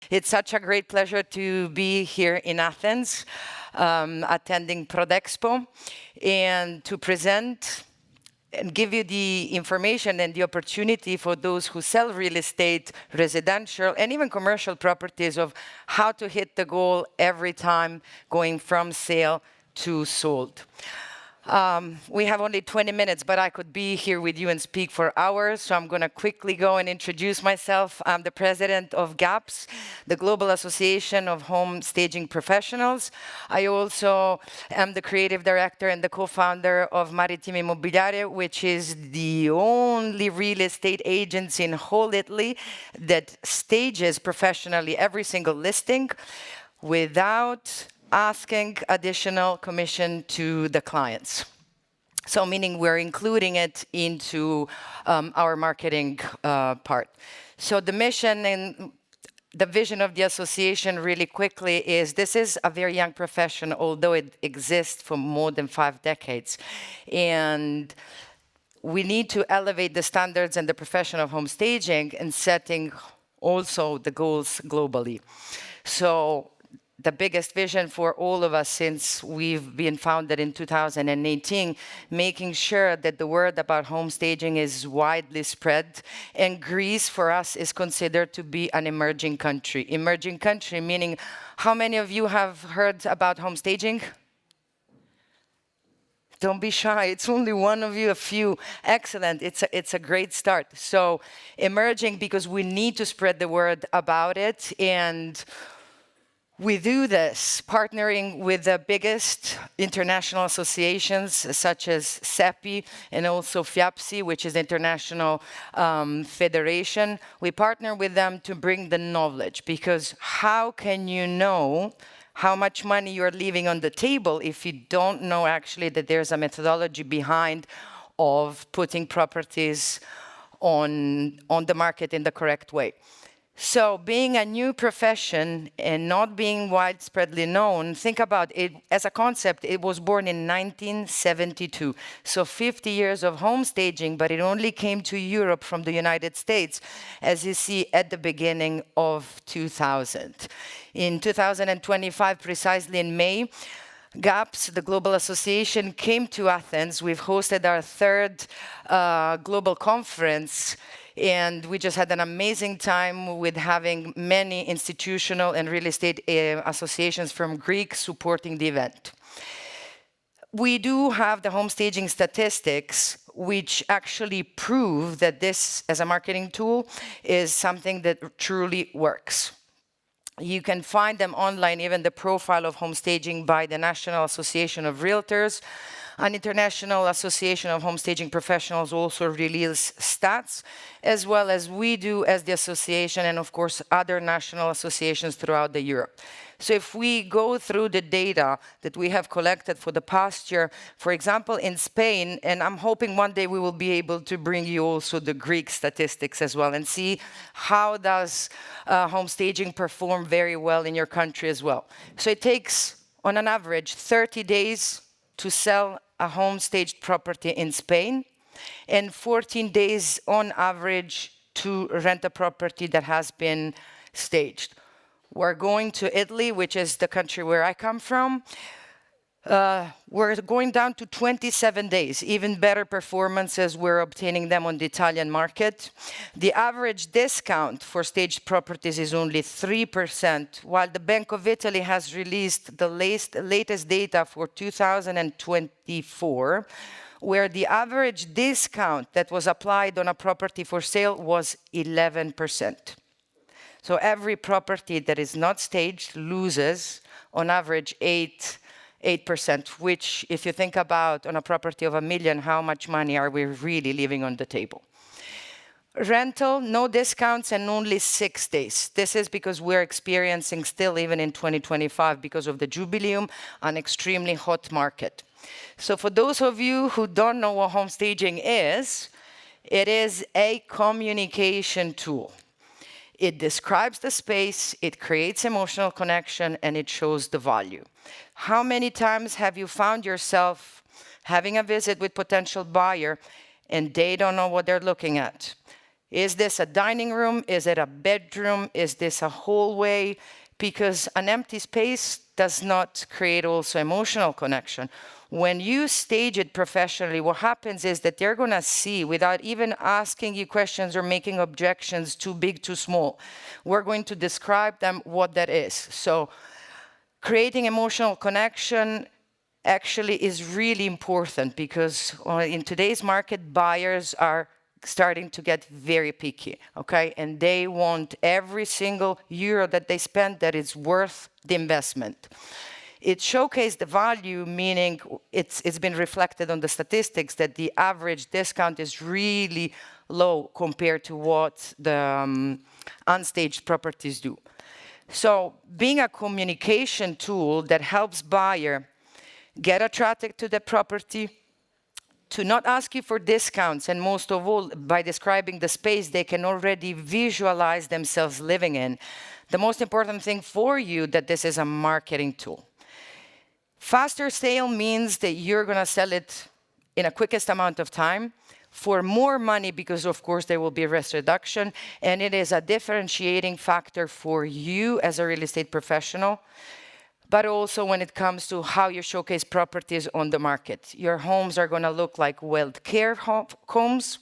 It's such a great pleasure to be here in Athens, attending Prodexpo, and to present and give you the information and the opportunity for those who sell real estate, residential, and even commercial properties of how to hit the goal every time going from sale to sold. We have only 20 minutes, but I could be here with you and speak for hours, so I'm going to quickly go and introduce myself. I'm the president of GAPHS, the Global Association of Home Staging Professionals. I also am the creative director and the co-founder of Marittime Immobiliare, which is the only real estate agency in whole Italy that stages professionally every single listing without asking additional commission to the clients. So meaning we're including it into our marketing part. So the mission and the vision of the association really quickly is this is a very young profession, although it exists for more than 5 decades. And we need to elevate the standards and the profession of home staging and setting also the goals globally. So the biggest vision for all of us since we've been founded in 2018, making sure that the word about home staging is widely spread. And Greece, for us, is considered to be an emerging country. Emerging country meaning, how many of you have heard about home staging? Don't be shy. It's only one of you, a few. Excellent. It's a great start. So emerging because we need to spread the word about it. And we do this partnering with the biggest international associations such as CEPI and also FIAPSI, which is the International Federation. We partner with them to bring the knowledge, because how can you know how much money you're leaving on the table if you don't know actually that there's a methodology behind of putting properties on the market in the correct way? So being a new profession and not being widespreadly known, think about it as a concept. It was born in 1972. So 50 years of home staging, but it only came to Europe from the United States, as you see at the beginning of 2000. In 2025, precisely in May, GAPHS, the Global Association, came to Athens. We've hosted our 3rd global conference, and we just had an amazing time with having many institutional and real estate associations from Greece supporting the event. We do have the home staging statistics, which actually prove that this, as a marketing tool, is something that truly works. You can find them online, even the profile of home staging by the National Association of Realtors. An International Association of Home Staging Professionals also release stats, as well as we do as the association, and of course other national associations throughout the Europe. So if we go through the data that we have collected for the past year, for example, in Spain, and I'm hoping one day we will be able to bring you also the Greek statistics as well and see how does home staging perform very well in your country as well. So it takes, on an average, 30 days to sell a home staged property in Spain, and 14 days on average to rent a property that has been staged. We're going to Italy, which is the country where I come from. We're going down to 27 days, even better performances. We're obtaining them on the Italian market. The average discount for staged properties is only 3%, while the Bank of Italy has released the latest data for 2024, where the average discount that was applied on a property for sale was 11%. So every property that is not staged loses, on average, 8%, which, if you think about on a property of $1 million, how much money are we really leaving on the table? Rental, no discounts and only 6 days. This is because we're experiencing still, even in 2025, because of the Jubileum, an extremely hot market. So for those of you who don't know what home staging is, it is a communication tool. It describes the space, it creates emotional connection, and it shows the value. How many times have you found yourself having a visit with potential buyer and they don't know what they're looking at? Is this a dining room? Is it a bedroom? Is this a hallway? Because an empty space does not create also emotional connection. When you stage it professionally, what happens is that they're going to see, without even asking you questions or making objections, too big, too small. We're going to describe them what that is. So creating emotional connection actually is really important, because in today's market, buyers are starting to get very picky, okay? And they want every single euro that they spend that is worth the investment. It showcased the value, meaning it's been reflected on the statistics that the average discount is really low compared to what the unstaged properties do. So being a communication tool that helps buyer get attracted to the property, to not ask you for discounts, and most of all, by describing the space they can already visualize themselves living in. The most important thing for you, that this is a marketing tool. Faster sale means that you're going to sell it in a quickest amount of time for more money, because of course there will be risk reduction, and it is a differentiating factor for you as a real estate professional, but also when it comes to how you showcase properties on the market. Your homes are going to look like well-cared homes,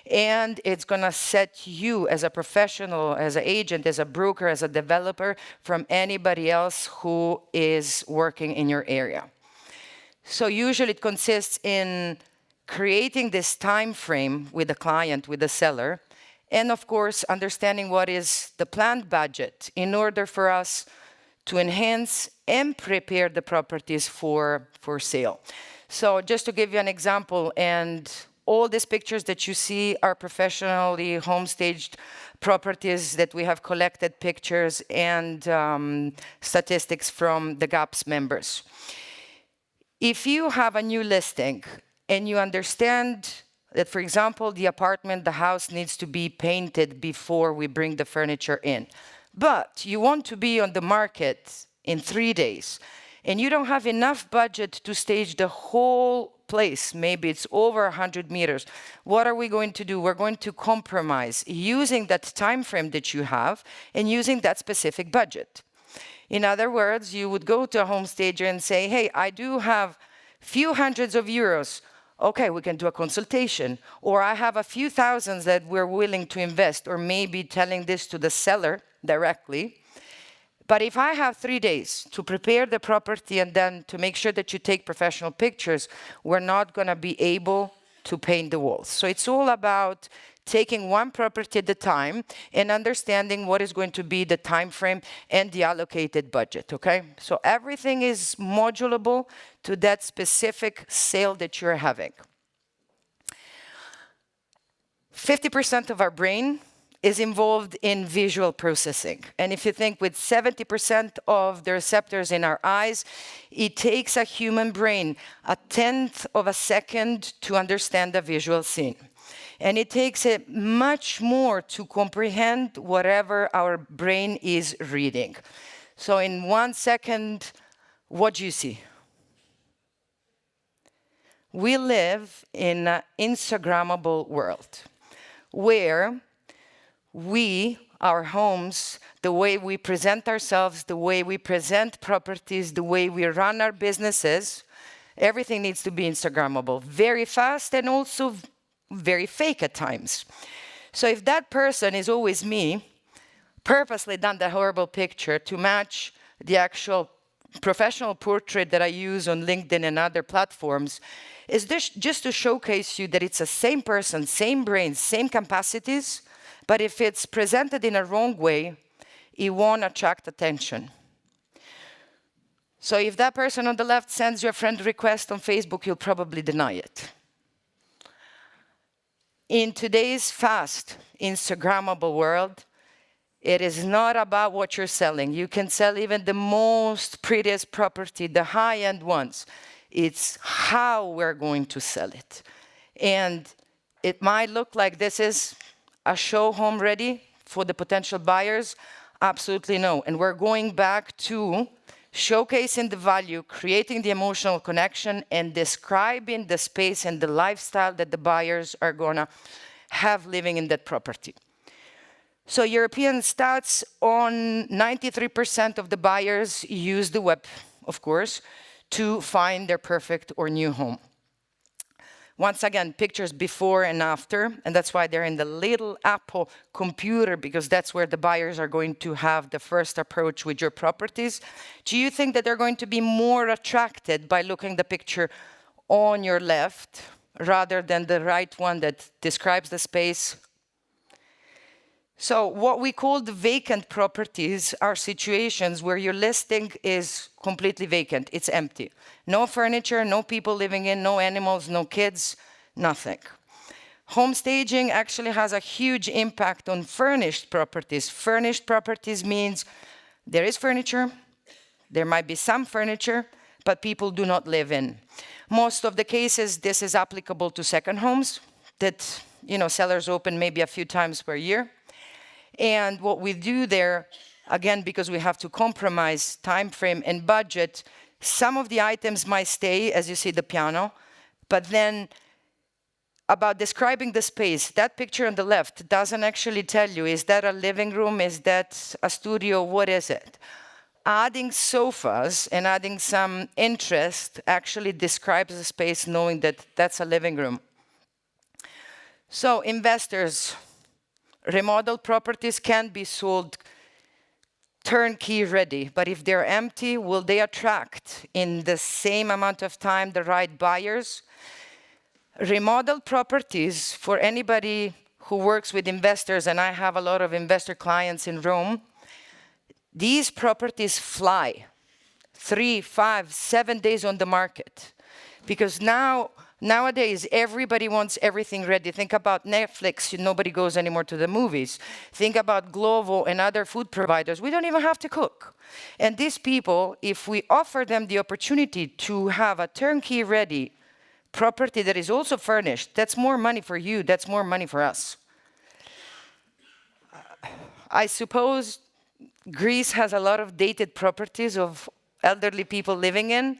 and it's going to set you as a professional, as an agent, as a broker, as a developer from anybody else who is working in your area. So usually it consists in creating this time frame with the client, with the seller, and of course understanding what is the planned budget in order for us to enhance and prepare the properties for sale. So just to give you an example, and all these pictures that you see are professionally home-staged properties that we have collected pictures and statistics from the GAPHS members. If you have a new listing and you understand that, for example, the apartment, the house needs to be painted before we bring the furniture in, but you want to be on the market in 3 days, and you don't have enough budget to stage the whole place, maybe it's over 100 meters, what are we going to do? We're going to compromise using that time frame that you have and using that specific budget. In other words, you would go to a home stager and say, hey, I do have few hundreds of euros. Okay, we can do a consultation. Or I have a few thousands that we're willing to invest, or maybe telling this to the seller directly. But if I have 3 days to prepare the property and then to make sure that you take professional pictures, we're not going to be able to paint the walls. So it's all about taking one property at a time and understanding what is going to be the time frame and the allocated budget, okay? So everything is modulable to that specific sale that you're having. 50% of our brain is involved in visual processing. And if you think with 70% of the receptors in our eyes, it takes a human brain 1/10 of a second to understand a visual scene. And it takes it much more to comprehend whatever our brain is reading. So in 1 second, what do you see? We live in an Instagrammable world where our homes, the way we present ourselves, the way we present properties, the way we run our businesses, everything needs to be Instagrammable, very fast and also very fake at times. So if that person is always me, purposely done that horrible picture to match the actual professional portrait that I use on LinkedIn and other platforms, is this just to showcase you that it's the same person, same brain, same capacities, but if it's presented in a wrong way, it won't attract attention. So if that person on the left sends you a friend request on Facebook, you'll probably deny it. In today's fast, Instagrammable world, it is not about what you're selling. You can sell even the most prettiest property, the high-end ones. It's how we're going to sell it. And it might look like this is a show home ready for the potential buyers. Absolutely no. And we're going back to showcasing the value, creating the emotional connection, and describing the space and the lifestyle that the buyers are gonna have living in that property. So European stats on 93% of the buyers use the web, of course, to find their perfect or new home. Once again, pictures before and after, and that's why they're in the little Apple computer, because that's where the buyers are going to have the first approach with your properties. Do you think that they're going to be more attracted by looking the picture on your left rather than the right one that describes the space? So what we call the vacant properties are situations where your listing is completely vacant. It's empty. No furniture, no people living in, no animals, no kids, nothing. Home staging actually has a huge impact on furnished properties. Furnished properties means there is furniture, there might be some furniture, but people do not live in. Most of the cases, this is applicable to second homes that, sellers open maybe a few times per year. And what we do there, again, because we have to compromise time frame and budget, some of the items might stay, as you see the piano, but then about describing the space, that picture on the left doesn't actually tell you, is that a living room, is that a studio, what is it? Adding sofas and adding some interest actually describes the space, knowing that that's a living room. So investors, remodeled properties can be sold turnkey ready, but if they're empty, will they attract in the same amount of time the right buyers? Remodeled properties, for anybody who works with investors, and I have a lot of investor clients in Rome, these properties fly 3, 5, 7 days on the market. Because nowadays, everybody wants everything ready. Think about Netflix, nobody goes anymore to the movies. Think about Glovo and other food providers. We don't even have to cook. And these people, if we offer them the opportunity to have a turnkey ready property that is also furnished, that's more money for you, that's more money for us. I suppose Greece has a lot of dated properties of elderly people living in.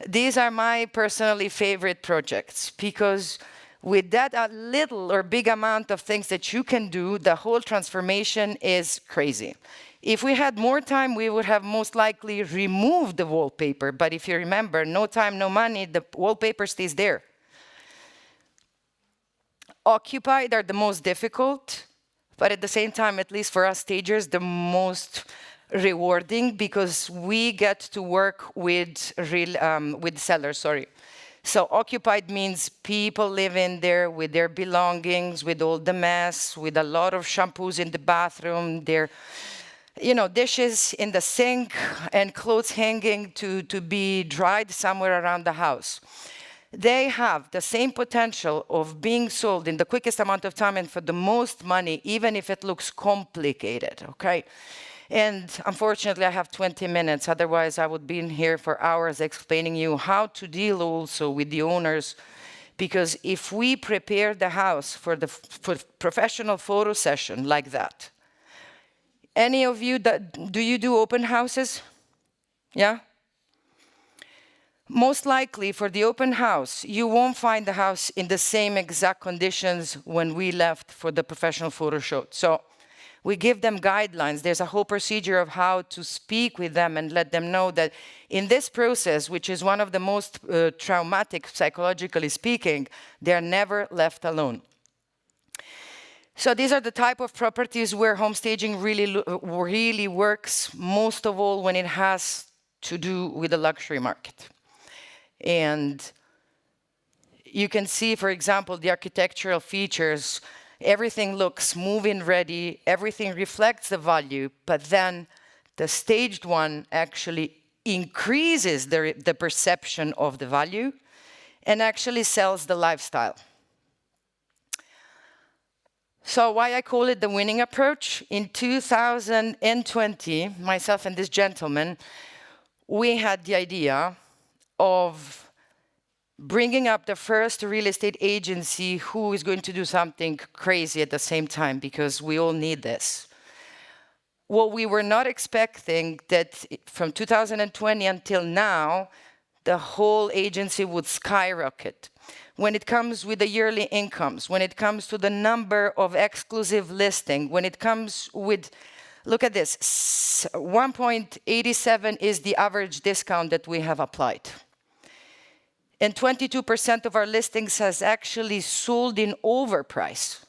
These are my personally favorite projects, because with that a little or big amount of things that you can do, the whole transformation is crazy. If we had more time, we would have most likely removed the wallpaper. But if you remember, no time, no money, the wallpaper stays there. Occupied are the most difficult, but at the same time, at least for us stagers, the most rewarding, because we get to work with sellers, So occupied means people live in there with their belongings, with all the mess, with a lot of shampoos in the bathroom, their dishes in the sink and clothes hanging to be dried somewhere around the house. They have the same potential of being sold in the quickest amount of time and for the most money, even if it looks complicated, okay? And unfortunately, I have 20 minutes. Otherwise, I would be in here for hours explaining you how to deal also with the owners. Because if we prepare the house for professional photo session like that, any of you, do you do open houses? Yeah? Most likely, for the open house, you won't find the house in the same exact conditions when we left for the professional photo shoot. So we give them guidelines. There's a whole procedure of how to speak with them and let them know that in this process, which is one of the most traumatic, psychologically speaking, they're never left alone. So these are the type of properties where home staging really works, most of all when it has to do with the luxury market. And you can see, for example, the architectural features. Everything looks move-in ready, everything reflects the value, but then the staged one actually increases the perception of the value and actually sells the lifestyle. So why I call it the winning approach? In 2020, myself and this gentleman, we had the idea of bringing up the first real estate agency who is going to do something crazy at the same time, because we all need this. What we were not expecting, that from 2020 until now, the whole agency would skyrocket. When it comes with the yearly incomes, when it comes to the number of exclusive listing, when it comes with, look at this, 1.87 is the average discount that we have applied. And 22% of our listings has actually sold in overprice.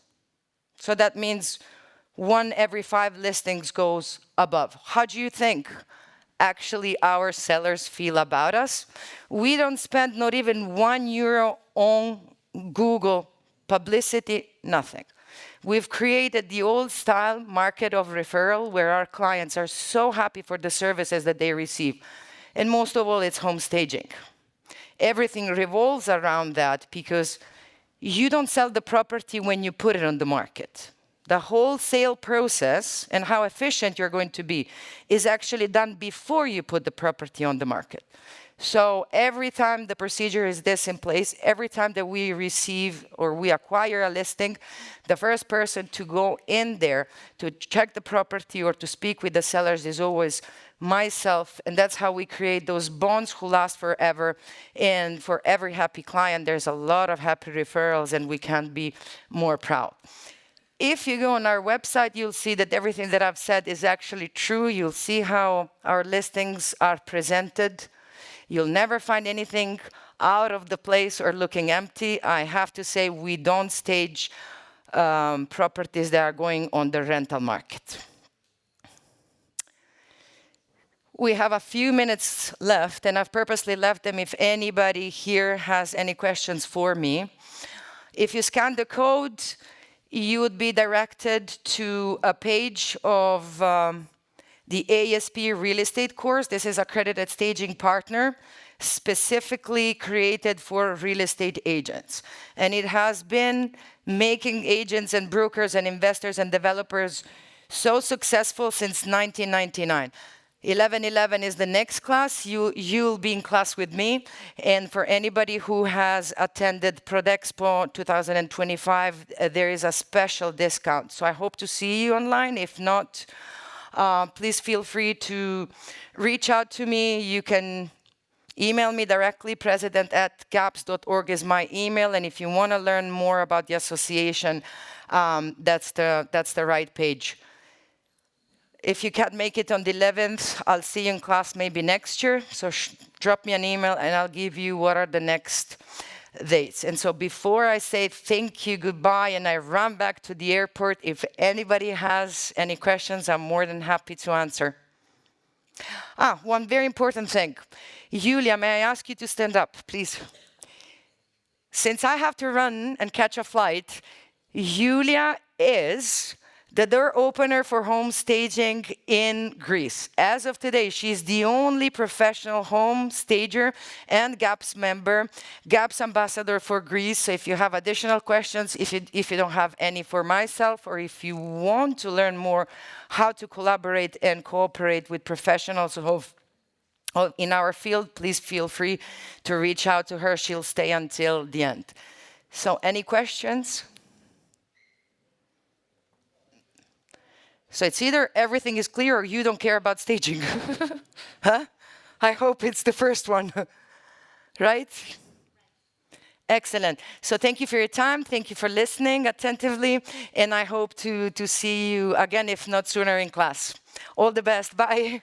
So that means 1 every 5 listings goes above. How do you think actually our sellers feel about us? We don't spend not even €1 on Google publicity, nothing. We've created the old style market of referral where our clients are so happy for the services that they receive. And most of all, it's home staging. Everything revolves around that because you don't sell the property when you put it on the market. The whole sale process and how efficient you're going to be is actually done before you put the property on the market. So every time the procedure is this in place, every time that we receive or we acquire a listing, the first person to go in there to check the property or to speak with the sellers is always myself. And that's how we create those bonds who last forever. And for every happy client, there's a lot of happy referrals, and we can't be more proud. If you go on our website, you'll see that everything that I've said is actually true. You'll see how our listings are presented. You'll never find anything out of the place or looking empty. I have to say, we don't stage properties that are going on the rental market. We have a few minutes left, and I've purposely left them if anybody here has any questions for me. If you scan the code, you would be directed to a page of the ASP real estate course. This is accredited staging partner, specifically created for real estate agents. And it has been making agents and brokers and investors and developers so successful since 1999. 1111 is the next class. You'll be in class with me. And for anybody who has attended Prodexpo 2025, there is a special discount. So I hope to see you online. If not, please feel free to reach out to me. You can email me directly. president@gaphs.org is my email. And if you want to learn more about the association, that's the right page. If you can't make it on the 11th, I'll see you in class maybe next year. So drop me an email and I'll give you what are the next dates. And so before I say thank you, goodbye, and I run back to the airport, if anybody has any questions, I'm more than happy to answer. One very important thing. Julia, may I ask you to stand up, please? Since I have to run and catch a flight, Julia is the door opener for home staging in Greece. As of today, she's the only professional home stager and GAPHS member, GAPHS ambassador for Greece. So if you have additional questions, if you don't have any for myself, or if you want to learn more how to collaborate and cooperate with professionals in our field, please feel free to reach out to her. She'll stay until the end. So any questions? So it's either everything is clear or you don't care about staging. Huh? I hope it's the first one. Right? Excellent. So thank you for your time. Thank you for listening attentively. And I hope to see you again, if not sooner, in class. All the best. Bye.